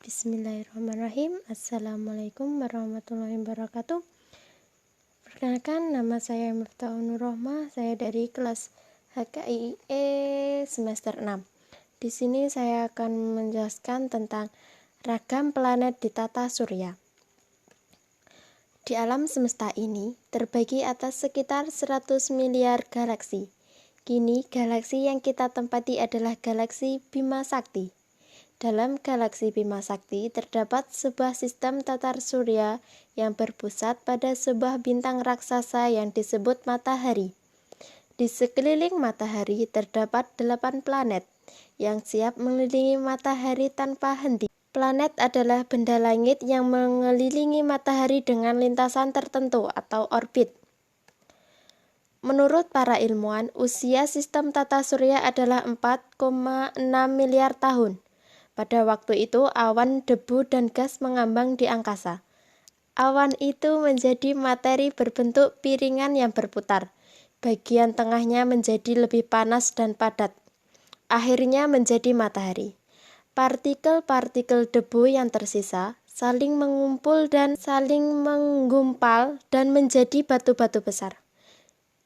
Bismillahirrahmanirrahim. Assalamualaikum warahmatullahi wabarakatuh. Perkenalkan, nama saya Miftahul Nur Rohmah. Saya dari kelas HKIE semester 6. Di sini saya akan menjelaskan tentang ragam planet di tata surya. Di alam semesta ini terbagi atas sekitar 100 miliar galaksi. Kini galaksi yang kita tempati adalah galaksi Bima Sakti. Dalam galaksi Bima Sakti terdapat sebuah sistem tata surya yang berpusat pada sebuah bintang raksasa yang disebut matahari. Di sekeliling matahari terdapat 8 planet yang siap mengelilingi matahari tanpa henti. Planet adalah benda langit yang mengelilingi matahari dengan lintasan tertentu atau orbit. Menurut para ilmuwan, usia sistem tata surya adalah 4,6 miliar tahun. Pada waktu itu, awan, debu, dan gas mengambang di angkasa. Awan itu menjadi materi berbentuk piringan yang berputar. Bagian tengahnya menjadi lebih panas dan padat. Akhirnya menjadi matahari. Partikel-partikel debu yang tersisa saling mengumpul dan saling menggumpal dan menjadi batu-batu besar.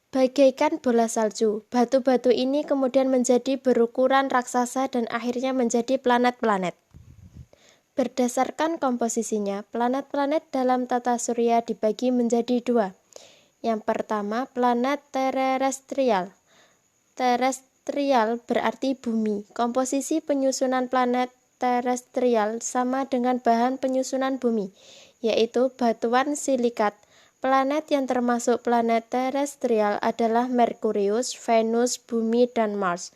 Bagaikan bola salju, batu-batu ini kemudian menjadi berukuran raksasa dan akhirnya menjadi planet-planet. Berdasarkan komposisinya, planet-planet dalam tata surya dibagi menjadi 2. Yang pertama, planet terestrial. Terestrial berarti bumi. Komposisi penyusunan planet terestrial sama dengan bahan penyusunan bumi, yaitu batuan silikat. Planet yang termasuk planet terestrial adalah Merkurius, Venus, Bumi, dan Mars.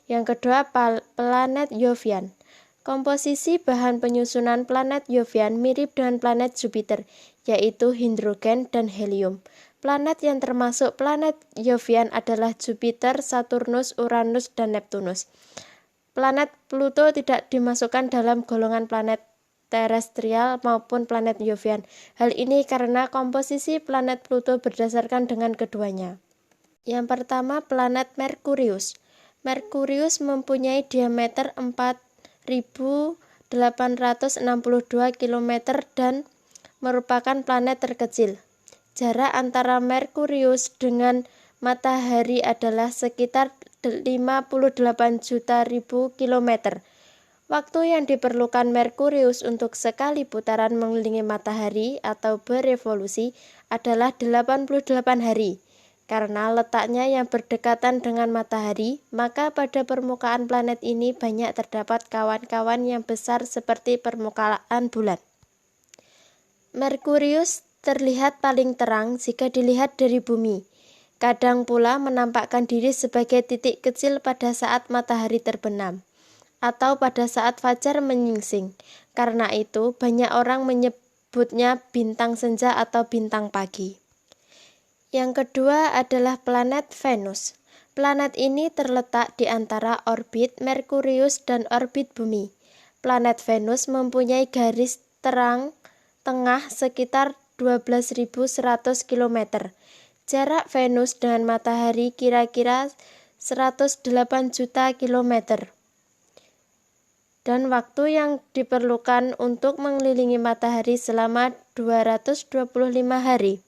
Yang kedua, planet Jovian. Komposisi bahan penyusunan planet Jovian mirip dengan planet Jupiter, yaitu hidrogen dan helium. Planet yang termasuk planet Jovian adalah Jupiter, Saturnus, Uranus, dan Neptunus. Planet Pluto tidak dimasukkan dalam golongan planet terestrial maupun planet Jovian. Hal ini karena komposisi planet Pluto berdasarkan dengan keduanya. Yang pertama, planet Merkurius. Merkurius mempunyai diameter 4.862 km dan merupakan planet terkecil. Jarak antara Merkurius dengan matahari adalah sekitar 58.000.000 km. Waktu yang diperlukan Merkurius untuk sekali putaran mengelilingi matahari atau berevolusi adalah 88 hari. Karena letaknya yang berdekatan dengan matahari, maka pada permukaan planet ini banyak terdapat kawan-kawan yang besar seperti permukaan bulan. Merkurius terlihat paling terang jika dilihat dari bumi. Kadang pula menampakkan diri sebagai titik kecil pada saat matahari terbenam atau pada saat fajar menyingsing. Karena itu, banyak orang menyebutnya bintang senja atau bintang pagi. Yang kedua adalah planet Venus. Planet ini terletak di antara orbit Merkurius dan orbit bumi. Planet Venus mempunyai garis terang tengah sekitar 12.100 km. Jarak Venus dengan matahari kira-kira 108 juta kilometer. Dan waktu yang diperlukan untuk mengelilingi matahari selama 225 hari.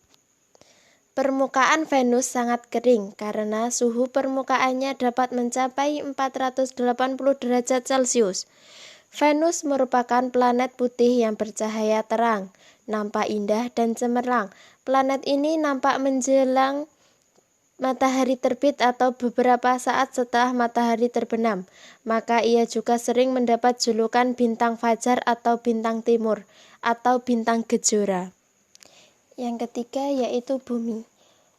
Permukaan Venus sangat kering karena suhu permukaannya dapat mencapai 480 derajat Celcius. Venus merupakan planet putih yang bercahaya terang, nampak indah dan cemerlang. Planet ini nampak menjelang matahari terbit atau beberapa saat setelah matahari terbenam, maka ia juga sering mendapat julukan bintang fajar atau bintang timur atau bintang kejora. Yang ketiga yaitu Bumi.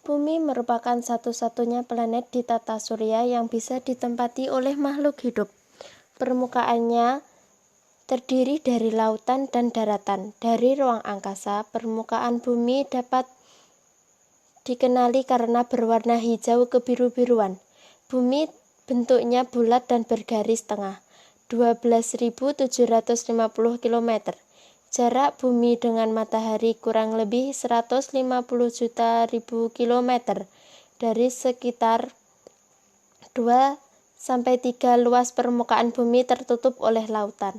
Bumi merupakan satu-satunya planet di tata surya yang bisa ditempati oleh makhluk hidup. Permukaannya terdiri dari lautan dan daratan. Dari ruang angkasa, permukaan bumi dapat dikenali karena berwarna hijau kebiru-biruan. Bumi bentuknya bulat dan bergaris tengah, 12.750 km. Jarak bumi dengan matahari kurang lebih 150 juta ribu kilometer. Dari sekitar 2-3 luas permukaan bumi tertutup oleh lautan.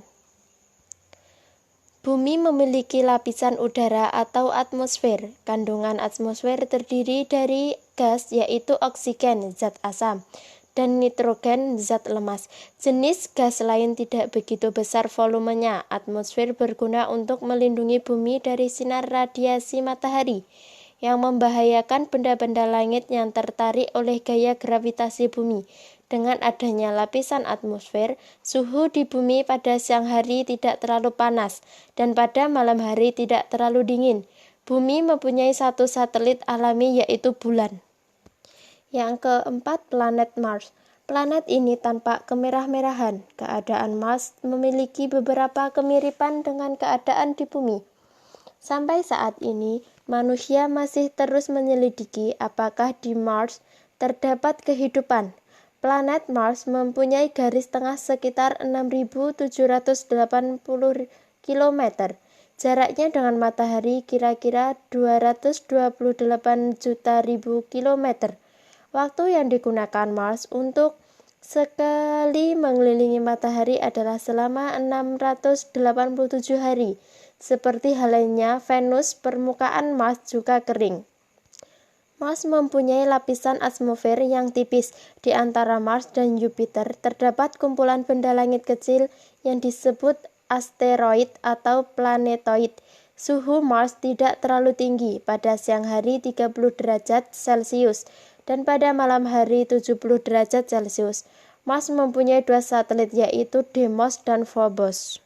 Bumi memiliki lapisan udara atau atmosfer. Kandungan atmosfer terdiri dari gas yaitu oksigen, zat asam, dan nitrogen, zat lemas. Jenis gas lain tidak begitu besar volumenya. Atmosfer berguna untuk melindungi bumi dari sinar radiasi matahari yang membahayakan benda-benda langit yang tertarik oleh gaya gravitasi bumi. Dengan adanya lapisan atmosfer, suhu di bumi pada siang hari tidak terlalu panas dan pada malam hari tidak terlalu dingin. Bumi mempunyai satu satelit alami yaitu bulan. Yang keempat, planet Mars. Planet ini tampak kemerah-merahan. Keadaan Mars memiliki beberapa kemiripan dengan keadaan di bumi. Sampai saat ini, manusia masih terus menyelidiki apakah di Mars terdapat kehidupan. Planet Mars mempunyai garis tengah sekitar 6.780 km. Jaraknya dengan matahari kira-kira 228 juta ribu kilometer. Waktu yang digunakan Mars untuk sekali mengelilingi matahari adalah selama 687 hari. Seperti halnya Venus, permukaan Mars juga kering. Mars mempunyai lapisan atmosfer yang tipis. Di antara Mars dan Jupiter terdapat kumpulan benda langit kecil yang disebut asteroid atau planetoid. Suhu Mars tidak terlalu tinggi, pada siang hari 30 derajat Celcius dan pada malam hari 70 derajat Celcius. Mars mempunyai dua satelit yaitu Deimos dan Phobos.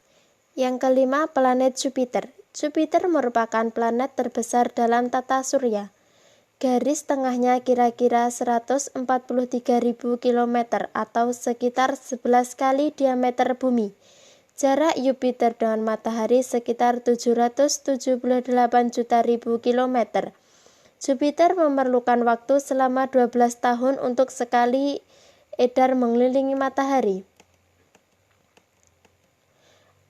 Yang kelima, planet Jupiter. Jupiter merupakan planet terbesar dalam tata surya. Garis tengahnya kira-kira 143.000 km atau sekitar 11 kali diameter bumi. Jarak Jupiter dengan matahari sekitar 778 juta ribu kilometer. Jupiter memerlukan waktu selama 12 tahun untuk sekali edar mengelilingi matahari.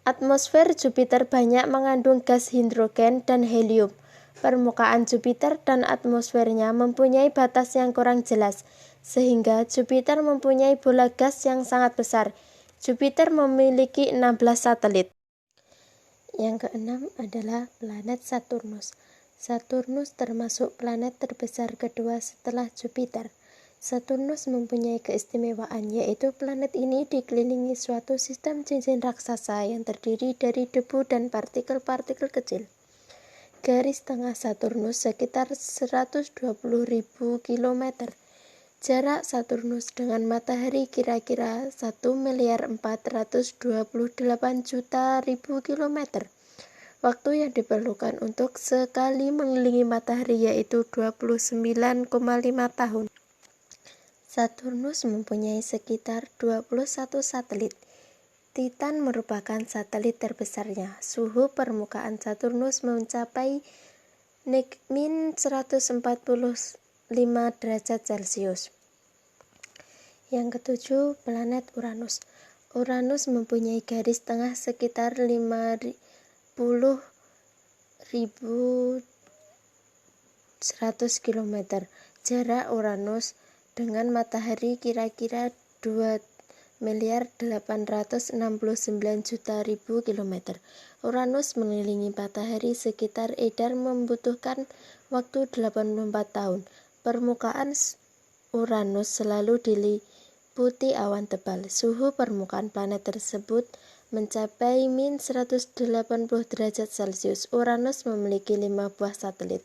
Atmosfer Jupiter banyak mengandung gas hidrogen dan helium. Permukaan Jupiter dan atmosfernya mempunyai batas yang kurang jelas, sehingga Jupiter mempunyai bola gas yang sangat besar. Jupiter memiliki 16 satelit. Yang keenam adalah planet Saturnus. Saturnus termasuk planet terbesar kedua setelah Jupiter. Saturnus mempunyai keistimewaan, yaitu planet ini dikelilingi suatu sistem cincin raksasa yang terdiri dari debu dan partikel-partikel kecil. Garis tengah Saturnus sekitar 120.000 km. Jarak Saturnus dengan matahari kira-kira 1.428 juta ribu kilometer. Waktu yang diperlukan untuk sekali mengelilingi matahari yaitu 29,5 tahun. Saturnus mempunyai sekitar 21 satelit. Titan merupakan satelit terbesarnya. Suhu permukaan Saturnus mencapai -145 derajat Celcius. Yang ketujuh, planet Uranus. Uranus mempunyai garis tengah sekitar 50.100 km. Jarak Uranus dengan matahari kira-kira 2.869 juta ribu kilometer. Uranus mengelilingi matahari sekitar edar membutuhkan waktu 84 tahun. Permukaan Uranus selalu diliputi awan tebal. Suhu permukaan planet tersebut mencapai -180 derajat Celcius. Uranus memiliki 5 buah satelit.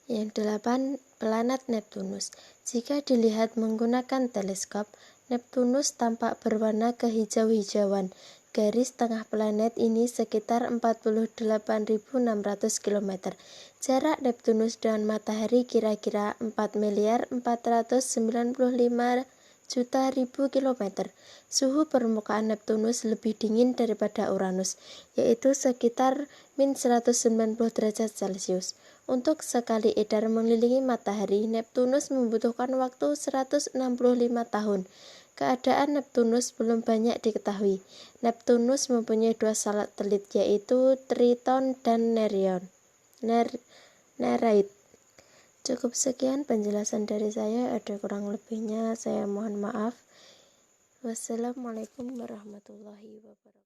Yang delapan, planet Neptunus. Jika dilihat menggunakan teleskop, Neptunus tampak berwarna kehijau-hijauan. Garis tengah planet ini sekitar 48.600 km. Jarak Neptunus dengan matahari kira-kira 4.495 juta ribu kilometer. Suhu permukaan Neptunus lebih dingin daripada Uranus, yaitu sekitar -190 derajat Celcius. Untuk sekali edar mengelilingi matahari, Neptunus membutuhkan waktu 165 tahun. Keadaan Neptunus belum banyak diketahui. Neptunus mempunyai dua satelit yaitu Triton dan Nereid. Cukup sekian penjelasan dari saya, ada kurang lebihnya saya mohon maaf. Wassalamualaikum warahmatullahi wabarakatuh.